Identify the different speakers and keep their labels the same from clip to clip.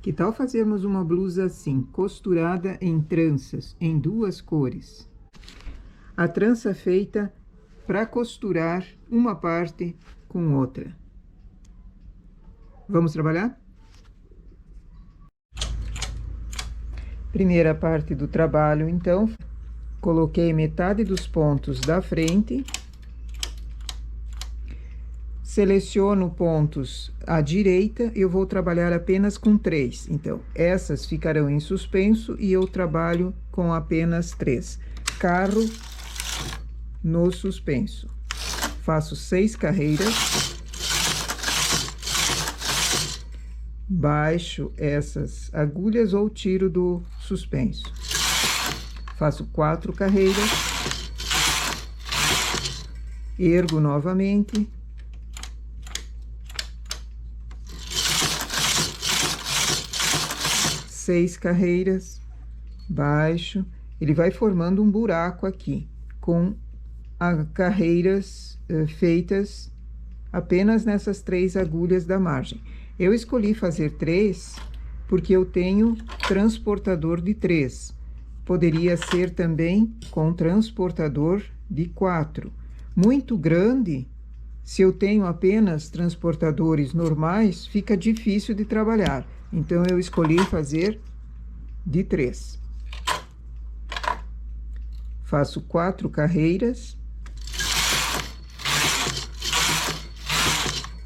Speaker 1: Que tal fazermos uma blusa assim, costurada em tranças, em duas cores? A trança feita para costurar uma parte com outra. Vamos trabalhar? Primeira parte do trabalho, então, coloquei metade dos pontos da frente. Seleciono pontos à direita, eu vou trabalhar apenas com 3. Então, essas ficarão em suspenso e eu trabalho com apenas 3. Carro no suspenso. Faço 6 carreiras. Baixo essas agulhas ou tiro do suspenso. Faço 4 carreiras. Ergo novamente. Seis carreiras, baixo, ele vai formando um buraco aqui, com carreiras feitas apenas nessas 3 agulhas da margem. Eu escolhi fazer 3 porque eu tenho transportador de 3. Poderia ser também com transportador de 4. Muito grande, se eu tenho apenas transportadores normais, fica difícil de trabalhar. Então, eu escolhi fazer de 3. Faço 4 carreiras,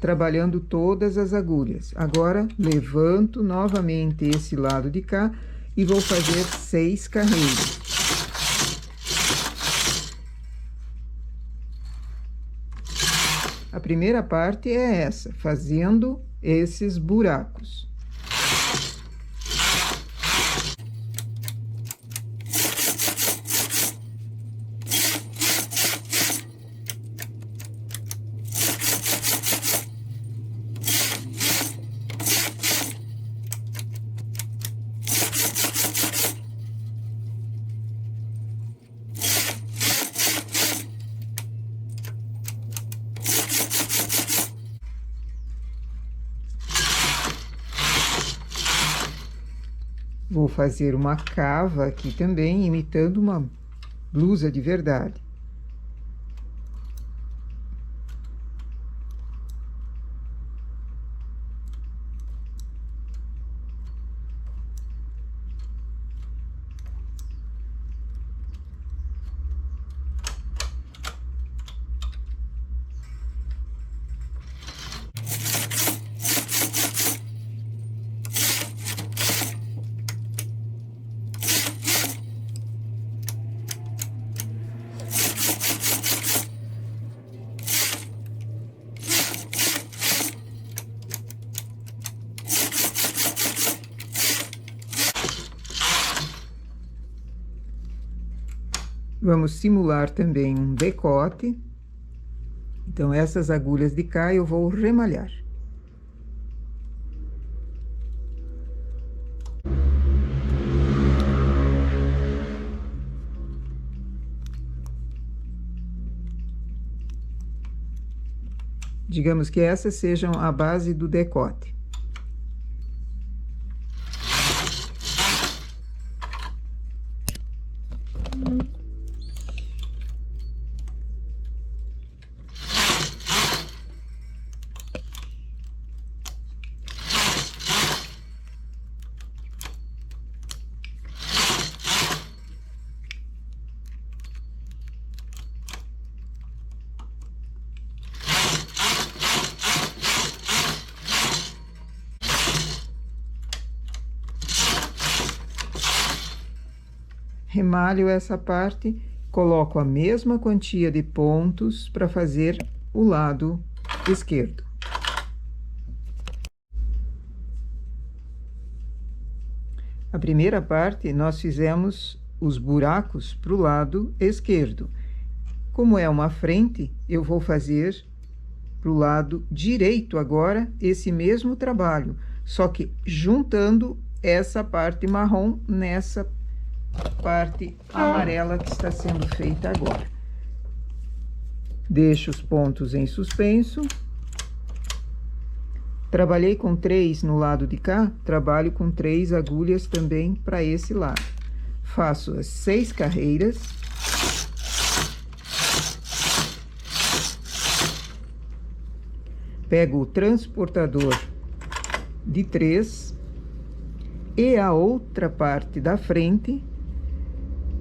Speaker 1: trabalhando todas as agulhas. Agora, levanto novamente esse lado de cá e vou fazer 6 carreiras. A primeira parte é essa, fazendo esses buracos. Vou fazer uma cava aqui também, imitando uma blusa de verdade. Vamos simular também um decote. Então, essas agulhas de cá eu vou remalhar. Digamos que essas sejam a base do decote. Remalho essa parte, coloco a mesma quantia de pontos para fazer o lado esquerdo. A primeira parte, nós fizemos os buracos para o lado esquerdo. Como é uma frente, eu vou fazer para o lado direito agora esse mesmo trabalho, só que juntando essa parte marrom nessa parte amarela que está sendo feita agora. Deixo os pontos em suspenso. Trabalhei com 3 no lado de cá, trabalho com 3 agulhas também para esse lado. Faço as 6 carreiras. Pego o transportador de 3 e a outra parte da frente,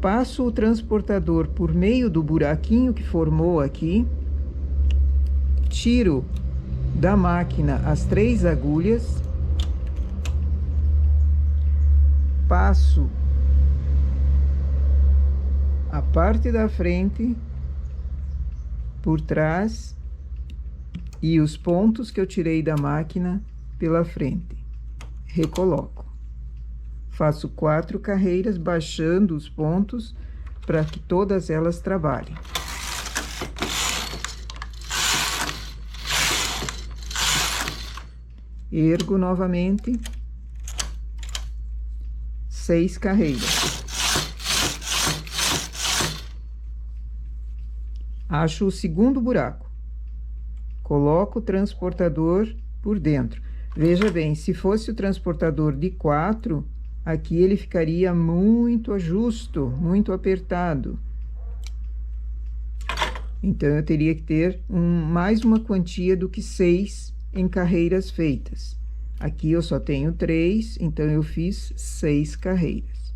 Speaker 1: passo o transportador por meio do buraquinho que formou aqui, tiro da máquina as 3 agulhas, passo a parte da frente por trás e os pontos que eu tirei da máquina pela frente. Recoloco. Faço 4 carreiras, baixando os pontos para que todas elas trabalhem. Ergo novamente 6 carreiras. Acho o segundo buraco. Coloco o transportador por dentro. Veja bem, se fosse o transportador de 4, aqui ele ficaria muito justo, muito apertado. Então, eu teria que ter mais uma quantia do que 6 em carreiras feitas. Aqui eu só tenho 3, então eu fiz 6 carreiras.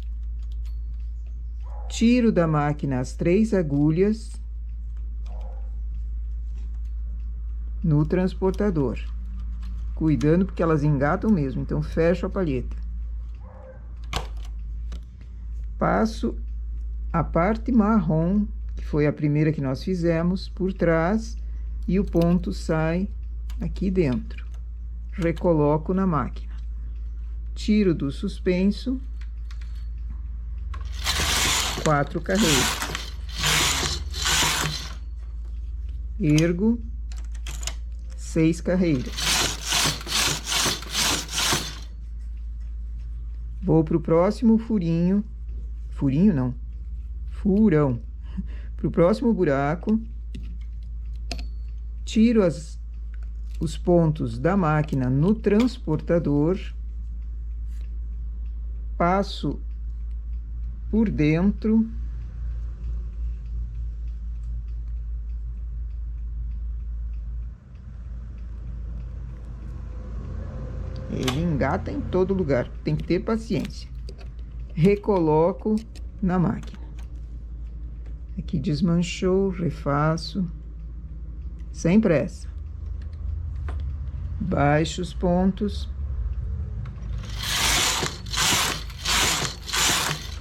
Speaker 1: Tiro da máquina as 3 agulhas no transportador. Cuidando porque elas engatam mesmo, então fecho a palheta. Passo a parte marrom, que foi a primeira que nós fizemos, por trás, e o ponto sai aqui dentro. Recoloco na máquina. Tiro do suspenso. 4 carreiras. Ergo 6 carreiras. Vou para o próximo furinho. Furinho não. Furão. Para o próximo buraco. Tiro os pontos da máquina no transportador. Passo por dentro. Ele engata em todo lugar, tem que ter paciência. Recoloco na máquina. Aqui desmanchou, refaço. Sem pressa. Baixo os pontos.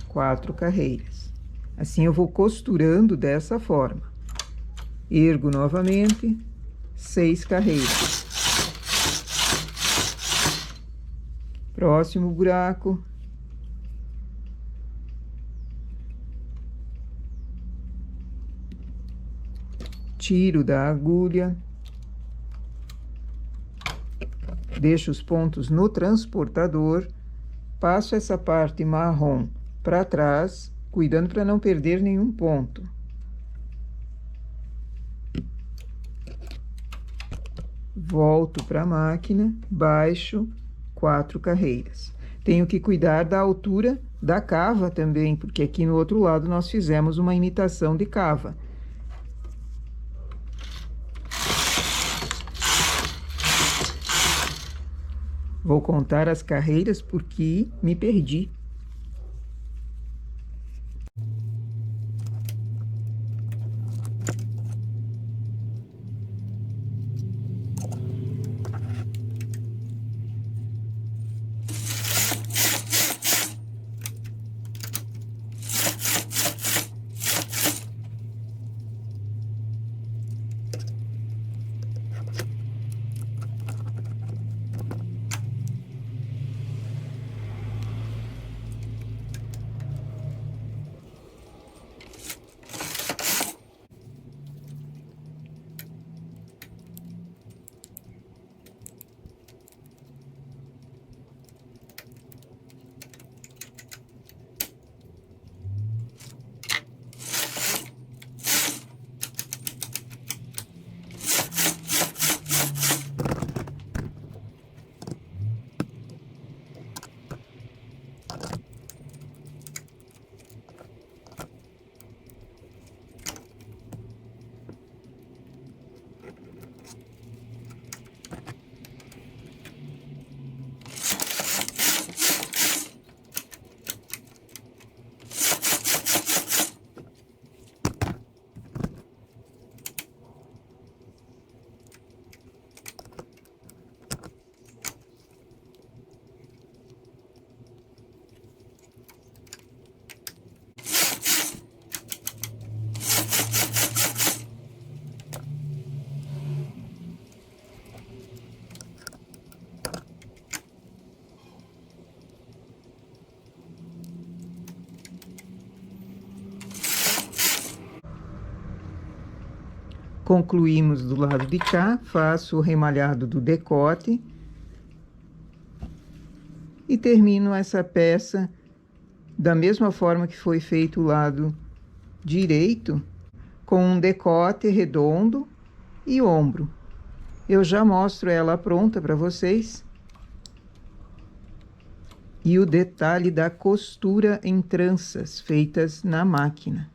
Speaker 1: 4 carreiras. Assim eu vou costurando dessa forma. Ergo novamente, 6 carreiras. Próximo buraco. Tiro da agulha. Deixo os pontos no transportador. Passo essa parte marrom para trás, cuidando para não perder nenhum ponto. Volto para a máquina, baixo 4 carreiras. Tenho que cuidar da altura da cava também, porque aqui no outro lado nós fizemos uma imitação de cava. Vou contar as carreiras porque me perdi. Concluímos do lado de cá, faço o remalhado do decote e termino essa peça da mesma forma que foi feito o lado direito, com um decote redondo e ombro. Eu já mostro ela pronta para vocês. E o detalhe da costura em tranças feitas na máquina.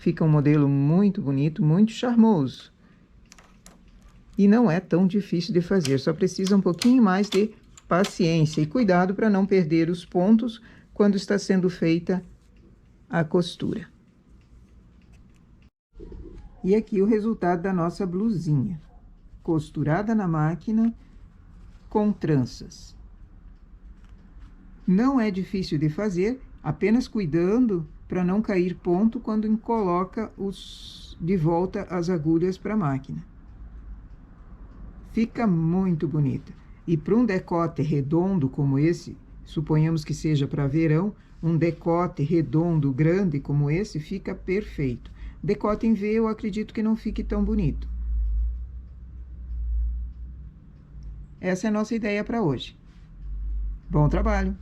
Speaker 1: Fica um modelo muito bonito, muito charmoso. E não é tão difícil de fazer, só precisa um pouquinho mais de paciência e cuidado para não perder os pontos quando está sendo feita a costura. E aqui o resultado da nossa blusinha, costurada na máquina com tranças. Não é difícil de fazer, apenas cuidando para não cair ponto quando coloca de volta as agulhas para a máquina. Fica muito bonita. E para um decote redondo como esse, suponhamos que seja para verão, um decote redondo grande como esse fica perfeito. Decote em V eu acredito que não fique tão bonito. Essa é a nossa ideia para hoje. Bom trabalho!